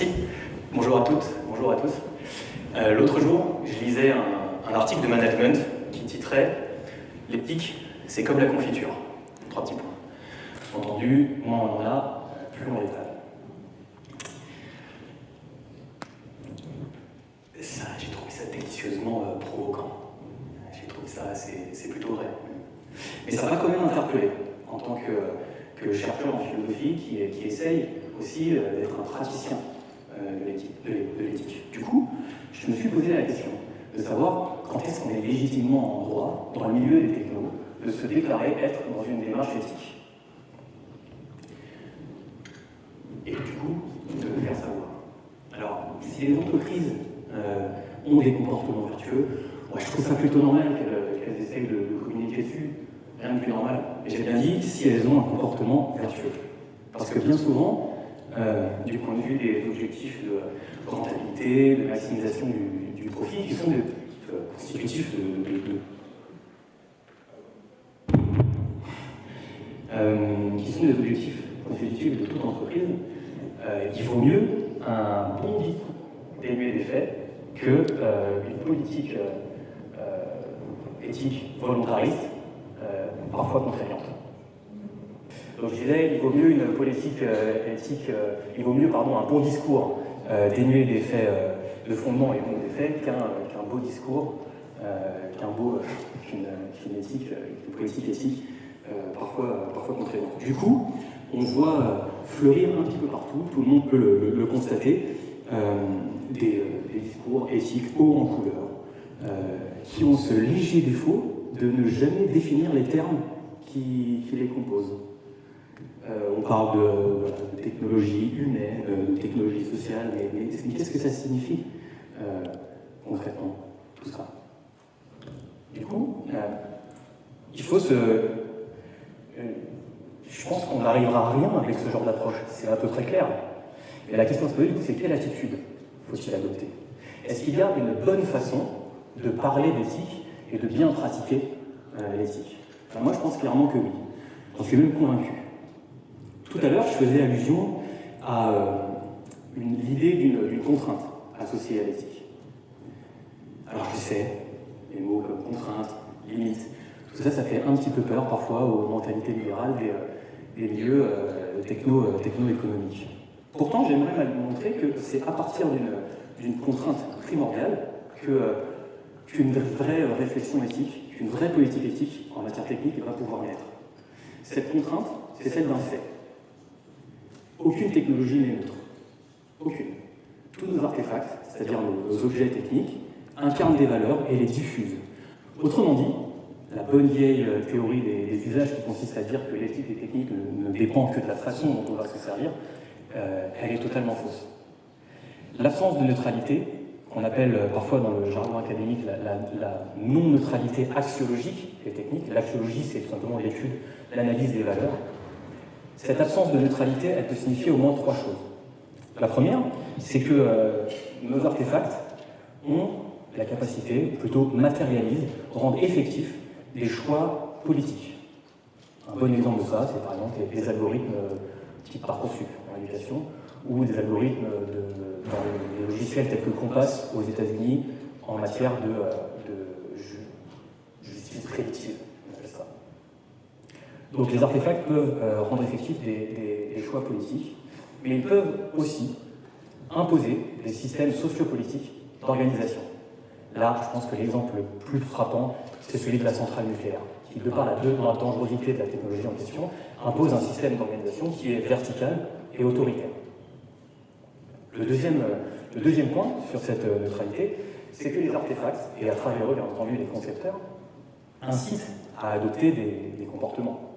Merci. Bonjour à toutes, bonjour à tous. L'autre jour, je lisais un article de management qui titrait « L'éthique, c'est comme la confiture ». 3 petits points. Entendu, moins on en a, plus on l'étale. Ça, j'ai trouvé ça délicieusement provoquant. J'ai trouvé ça, c'est plutôt vrai. Mais ça m'a quand même interpellé en tant que chercheur en philosophie qui essaye aussi d'être un praticien de l'éthique. Du coup, je me suis posé la question de savoir quand est-ce qu'on est légitimement en droit, dans le milieu des technos, de se déclarer être dans une démarche éthique. Et du coup, de le faire savoir. Alors, si les entreprises ont des comportements vertueux, je trouve ça plutôt normal qu'elles essayent de communiquer dessus. Rien de plus normal. Mais j'ai bien dit si elles ont un comportement vertueux. Parce que bien souvent, du point de vue des objectifs de rentabilité, de maximisation du profit, qui sont constitutifs qui sont des objectifs constitutifs de toute entreprise, il vaut mieux un bon discours dénué des faits qu'une politique éthique volontariste, parfois contraignante. Donc je disais, il vaut mieux une politique éthique, il vaut mieux un bon discours dénué des faits de fondement et non des faits qu'un beau discours, qu'une éthique, une politique éthique parfois contraignante. Du coup, on voit fleurir un petit peu partout, tout le monde peut le constater, des discours éthiques hauts en couleur, qui ont ce léger défaut de ne jamais définir les termes qui les composent. On parle de technologie humaine, de technologie sociale, mais qu'est-ce que ça signifie concrètement, tout ça? Du coup, il faut je pense qu'on n'arrivera à rien avec ce genre d'approche, c'est à peu près clair. Mais la question à se poser, c'est quelle attitude faut-il adopter? Est-ce qu'il y a une bonne façon de parler d'éthique et de bien pratiquer l'éthique? Moi, je pense clairement que oui. J'en suis même convaincu. Tout à l'heure, je faisais allusion à l'idée d'une contrainte associée à l'éthique. Alors je sais, les mots comme contrainte, limite, tout ça, ça fait un petit peu peur parfois aux mentalités libérales des milieux techno-économiques. Pourtant, j'aimerais montrer que c'est à partir d'une contrainte primordiale qu'une vraie réflexion éthique, qu'une vraie politique éthique en matière technique va pouvoir naître. Cette contrainte, c'est celle d'un fait. Aucune technologie n'est neutre. Aucune. Tous nos artefacts, c'est-à-dire nos objets techniques, incarnent des valeurs et les diffusent. Autrement dit, la bonne vieille théorie des usages qui consiste à dire que l'éthique des techniques ne dépend que de la façon dont on va se servir, elle est totalement fausse. L'absence de neutralité, qu'on appelle parfois dans le jargon académique la non-neutralité axiologique des techniques, l'axiologie c'est tout simplement l'étude, l'analyse des valeurs. Cette absence de neutralité, elle peut signifier au moins 3 choses. La première, c'est que nos artefacts ont la capacité, plutôt matérialisent, rendent effectifs des choix politiques. Un bon exemple de ça, c'est par exemple les algorithmes type Parcoursup en éducation, ou des algorithmes dans les logiciels tels que Compass aux États-Unis en matière de justice prédictive, on appelle ça. Donc les artefacts peuvent rendre effectifs des choix politiques, mais ils peuvent aussi imposer des systèmes sociopolitiques d'organisation. Là, je pense que l'exemple le plus frappant, c'est celui de la centrale nucléaire, qui, de par la dangerosité de la technologie en question, impose un système d'organisation qui est vertical et autoritaire. Le deuxième point sur cette neutralité, c'est que les artefacts, et à travers eux, bien entendu, les concepteurs, incitent à adopter des comportements.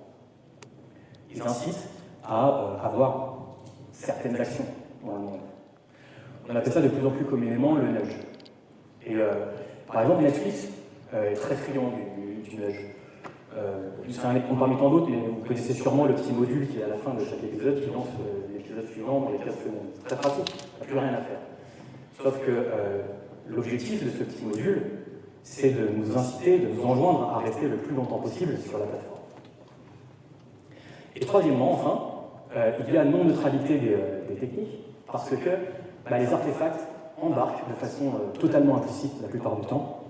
Ils incitent à avoir certaines actions dans le monde. On appelle ça de plus en plus communément le nudge. Et par exemple, Netflix est très friand du nudge. C'est un exemple parmi tant d'autres, mais vous connaissez sûrement le petit module qui est à la fin de chaque épisode qui lance l'épisode suivant dans les 15 secondes. C'est très pratique, il n'y a plus rien à faire. Sauf que l'objectif de ce petit module, c'est de nous inciter, de nous enjoindre à rester le plus longtemps possible sur la plateforme. Et troisièmement, enfin, il y a non-neutralité des techniques, parce que les artefacts embarquent de façon totalement implicite la plupart du temps.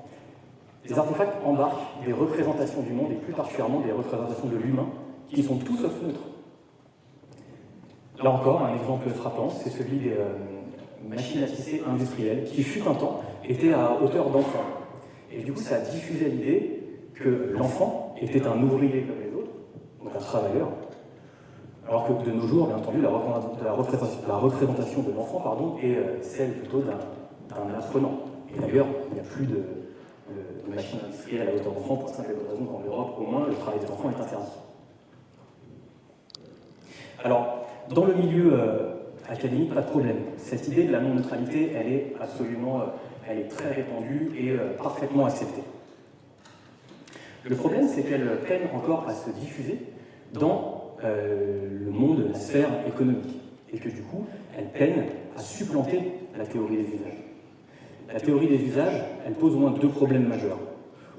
Les artefacts embarquent des représentations du monde, et plus particulièrement des représentations de l'humain, qui sont tout sauf neutres. Là encore, un exemple frappant, c'est celui des machines à tisser industrielles, qui fut un temps étaient à hauteur d'enfant. Et du coup, ça a diffusé l'idée que l'enfant était un ouvrier comme les autres, donc un travailleur, alors que de nos jours, bien entendu, la représentation de l'enfant est celle plutôt d'un apprenant. Et d'ailleurs, il n'y a plus de machines industrielles à hauteur d'enfant pour la simple raison qu'en Europe, au moins, le travail des enfants est interdit. Alors, dans le milieu académique, pas de problème. Cette idée de la non-neutralité, elle est très répandue et parfaitement acceptée. Le problème, c'est qu'elle peine encore à se diffuser dans le monde, la sphère économique, et que du coup, elle peine à supplanter la théorie des usages. La théorie des usages, elle pose au moins deux problèmes majeurs.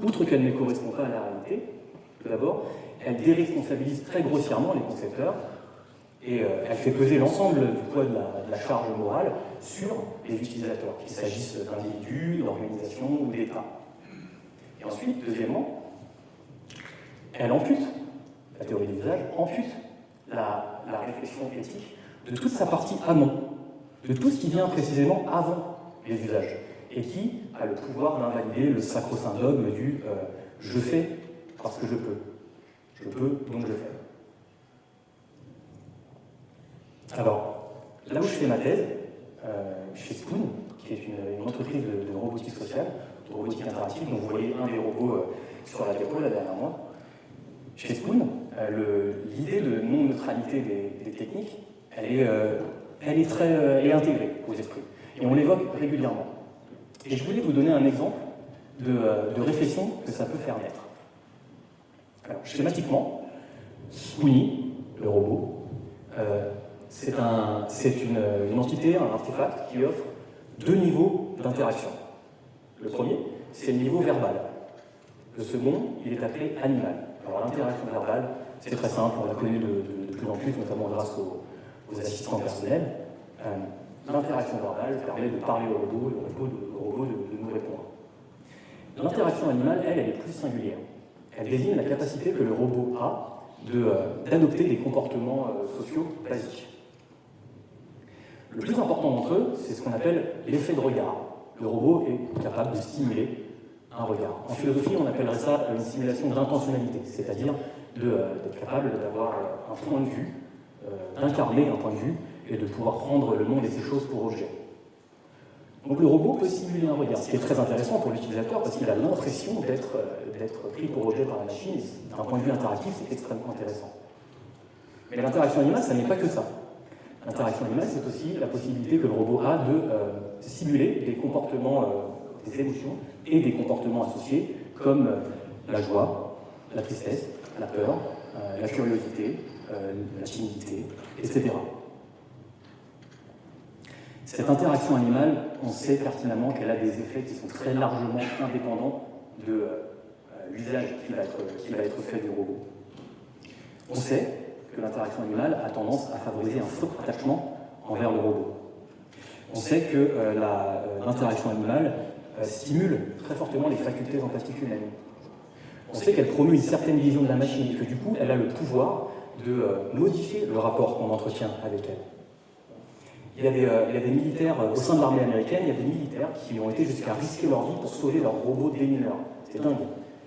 Outre qu'elle ne correspond pas à la réalité, tout d'abord, elle déresponsabilise très grossièrement les concepteurs, et elle fait peser l'ensemble du poids de la charge morale sur les utilisateurs, qu'il s'agisse d'individus, d'organisations ou d'États. Et ensuite, deuxièmement, elle ampute, la théorie des usages, ampute la réflexion éthique de toute sa partie amont, de tout ce qui vient précisément avant les usages, et qui a le pouvoir d'invalider le sacro-saint dogme du « je fais parce que je peux ». Je peux, donc je fais. Alors, là où je fais ma thèse, chez Spoon, qui est une entreprise de robotique sociale, de robotique interactive, dont vous voyez un des robots sur la diapo là derrière moi. Chez Spoon, l'idée de non-neutralité des techniques, elle est intégrée aux esprits. Et on l'évoque régulièrement. Et je voulais vous donner un exemple de réflexion que ça peut faire naître. Alors, schématiquement, Spoony, le robot, c'est une entité, un artefact qui offre deux niveaux d'interaction. Le premier, c'est le niveau verbal. Le second, il est appelé animal. Alors l'interaction verbale, c'est très simple, on la connaît de plus en plus, notamment grâce aux assistants personnels. L'interaction verbale permet de parler au robot, le robot de nous répondre. L'interaction animale, elle est plus singulière. Elle désigne la capacité que le robot a d'adopter des comportements sociaux basiques. Le plus important d'entre eux, c'est ce qu'on appelle l'effet de regard. Le robot est capable de stimuler un regard. En philosophie, on appellerait ça une simulation d'intentionnalité, c'est-à-dire d'être capable d'avoir un point de vue, d'incarner un point de vue, et de pouvoir prendre le monde et ses choses pour objet. Donc le robot peut simuler un regard, ce qui est très intéressant pour l'utilisateur parce qu'il a l'impression d'être pris pour objet par la machine. D'un point de vue interactif, c'est extrêmement intéressant. Mais l'interaction animale, ça n'est pas que ça. L'interaction animale, c'est aussi la possibilité que le robot a de simuler des comportements, des émotions et des comportements associés comme la joie, la tristesse, la peur, la curiosité, la timidité, etc. Cette interaction animale, on sait pertinemment qu'elle a des effets qui sont très largement indépendants de l'usage qui va être fait du robot. On sait que l'interaction animale a tendance à favoriser un fort attachement envers le robot. On sait que l'interaction animale stimule très fortement les facultés empathiques humaines. On sait qu'elle promeut une certaine vision de la machine et que du coup, elle a le pouvoir de modifier le rapport qu'on entretient avec elle. Il y a des militaires, au sein de l'armée américaine, il y a des militaires qui ont été jusqu'à risquer leur vie pour sauver leur robot démineur. C'est dingue,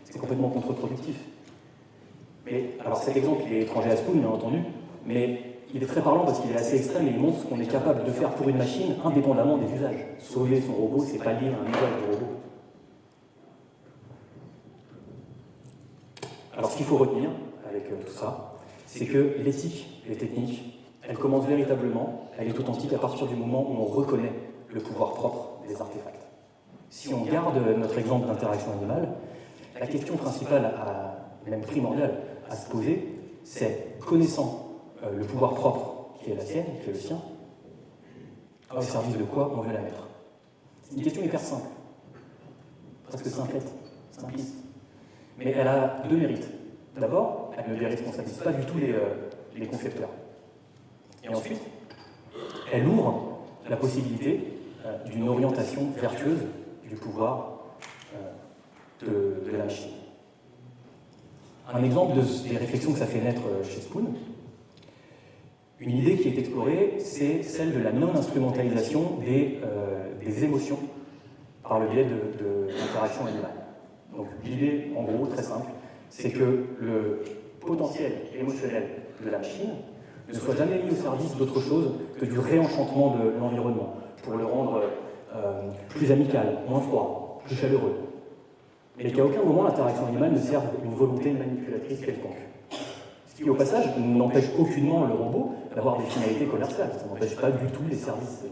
c'est complètement contre-productif. Mais, alors cet exemple, il est étranger à Spoon, bien entendu, mais il est très parlant parce qu'il est assez extrême et il montre ce qu'on est capable de faire pour une machine indépendamment des usages. Sauver son robot, c'est pas lié à un usage du robot. Alors ce qu'il faut retenir avec tout ça, c'est que l'éthique des techniques, elle commence véritablement, elle est authentique à partir du moment où on reconnaît le pouvoir propre des artefacts. Si on garde notre exemple d'interaction animale, la question principale, même primordiale, à se poser, c'est, connaissant le pouvoir propre qui est la sienne, qui est le sien, au service de quoi on veut la mettre. C'est une question hyper simple, presque simpliste. Mais elle a deux mérites. D'abord, elle ne déresponsabilise pas du tout les concepteurs. Et ensuite, elle ouvre la possibilité d'une orientation vertueuse du pouvoir de la machine. Un exemple des réflexions que ça fait naître chez Spoon, une idée qui est explorée, c'est celle de la non-instrumentalisation des émotions par le biais de l'interaction animale. Donc l'idée, en gros, très simple, c'est que le potentiel émotionnel de la machine ne soit jamais mis au service d'autre chose que du réenchantement de l'environnement, pour le rendre plus amical, moins froid, plus chaleureux. Mais qu'à aucun moment l'interaction animale ne serve une volonté manipulatrice quelconque. Ce qui, au passage, n'empêche aucunement le robot d'avoir des finalités commerciales. Ça n'empêche pas du tout les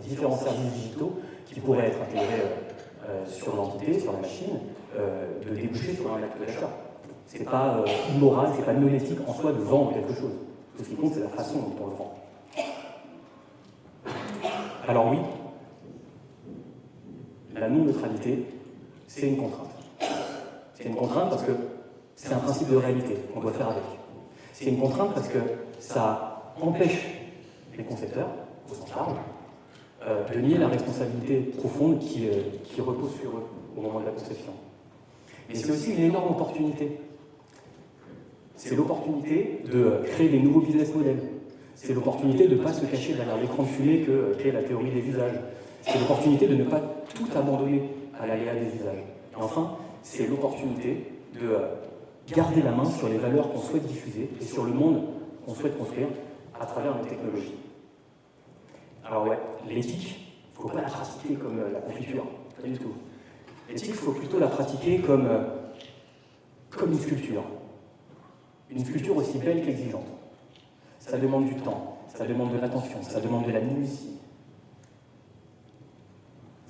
différents services digitaux qui pourraient être intégrés sur l'entité, sur la machine, de déboucher sur un acte d'achat. Ce n'est pas immoral, ce n'est pas non éthique en soi de vendre quelque chose. Tout ce qui compte, c'est la façon dont on le vend. Alors oui, la non-neutralité, c'est une contrainte. C'est une contrainte parce que c'est un principe de réalité qu'on doit faire avec. C'est une contrainte parce que ça empêche les concepteurs, au sens large, de nier la responsabilité profonde qui repose sur eux au moment de la conception. Mais c'est aussi une énorme opportunité. C'est l'opportunité de créer des nouveaux business models. C'est l'opportunité de ne pas se cacher derrière l'écran de fumée qu'est la théorie des usages. C'est l'opportunité de ne pas tout abandonner à l'aléa des usages. Et enfin, c'est l'opportunité de garder la main sur les valeurs qu'on souhaite diffuser et sur le monde qu'on souhaite construire à travers nos technologies. Alors ouais, l'éthique, il ne faut pas la pratiquer comme la confiture, pas du tout. L'éthique, il faut plutôt la pratiquer comme une sculpture. Une sculpture aussi belle qu'exigeante. Ça demande du temps, ça demande de l'attention, ça demande de la minutie.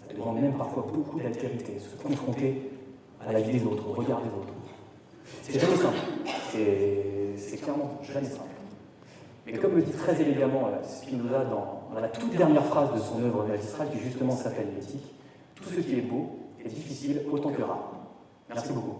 Ça demande même parfois beaucoup d'altérité, se confronter à la vie des autres, au regard des autres. C'est jamais simple, c'est clairement jamais simple. Mais comme le dit très élégamment Spinoza dans la toute dernière phrase de son œuvre magistrale, qui justement s'appelle l'éthique, tout ce qui est beau est difficile autant que rare. Merci beaucoup.